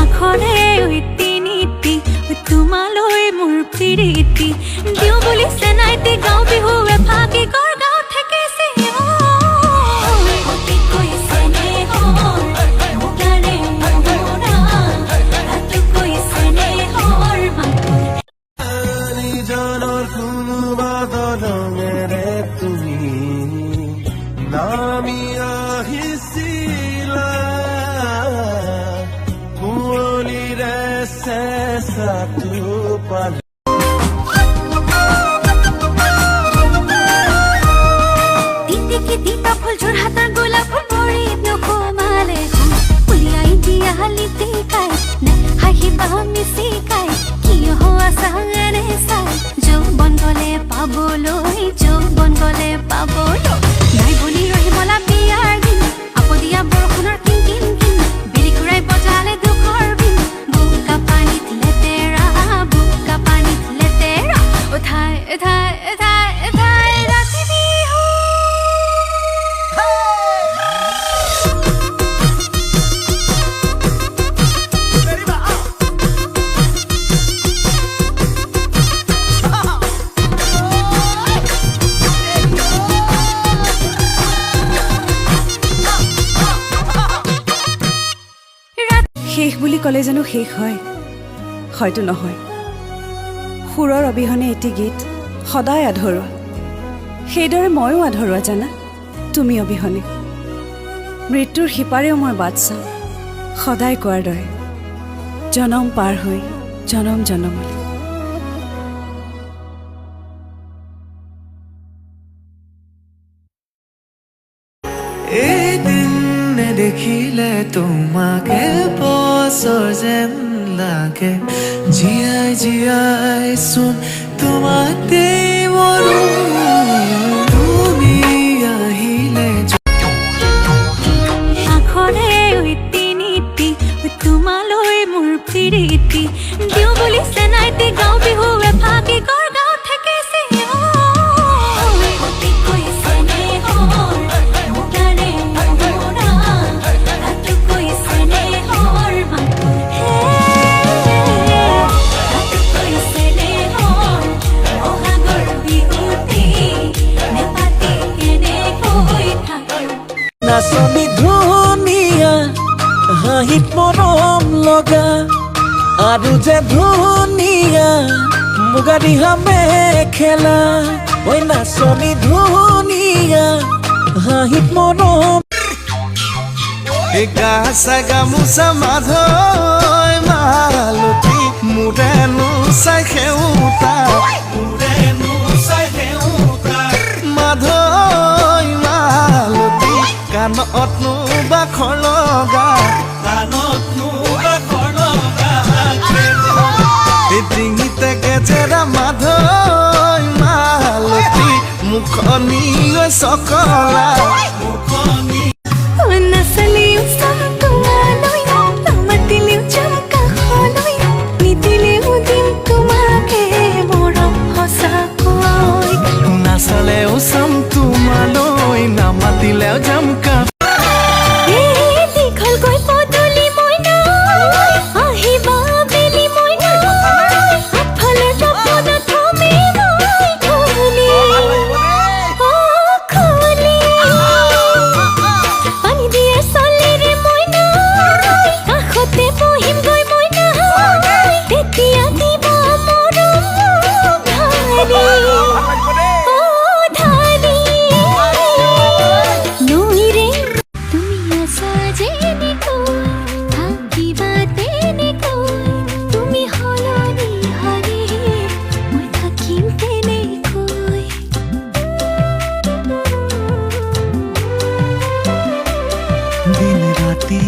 আখৰে ঐতি নীতি তোমালৈ মোৰ প্ৰীতি দিওঁ বুলি চেনাইতি গাঁও বিহু এফাকি কৰ গাঁও ঠেকেছে শেষ বুলি ক'লে জানো শেষ হয় হয়তো নহয় সুৰৰ অবিহনে এটি গীত সদায় আধৰুৱা সেইদৰে ময়ো আধৰুৱা জানা তুমি অবিহনে মৃত্যুৰ সিপাৰেও মই বাট চাওঁ সদায় কোৱাৰ দৰে জনম পাৰ হৈ জনম জনমলৈ এদিন দেখিলে তোমাকে বছৰ যেন লাগে জীয়াই জীয়াই চোন তোমাতেই মৰো তুমি আহিলে আখৰে ঐতি নীতি তোমালৈ মোৰ প্ৰীতি দিওঁ বুলি চেনাইতি গাঁও বিহু এফাকি কৰ গাঁও ঠেকেছে নাচনি ধুনীয়া হাঁহিত মৰম লগা আৰু যে ধুনীয়া মুগা দিহা মেখেলা ঐ নাচনি ধুনীয়া হাঁহিত মৰম গাছা গামোচা মাধৈ মালতী মোৰেনো চাই সেউতা মাধৈ মালতী কাণতনো বাখৰ লগা ডিঙিতে গেজেৰা মাধৈ মালতী মুখনি চকলা নাচালেও চাম তোমালৈ নামাতিলেও যাম কা দিন ৰাতি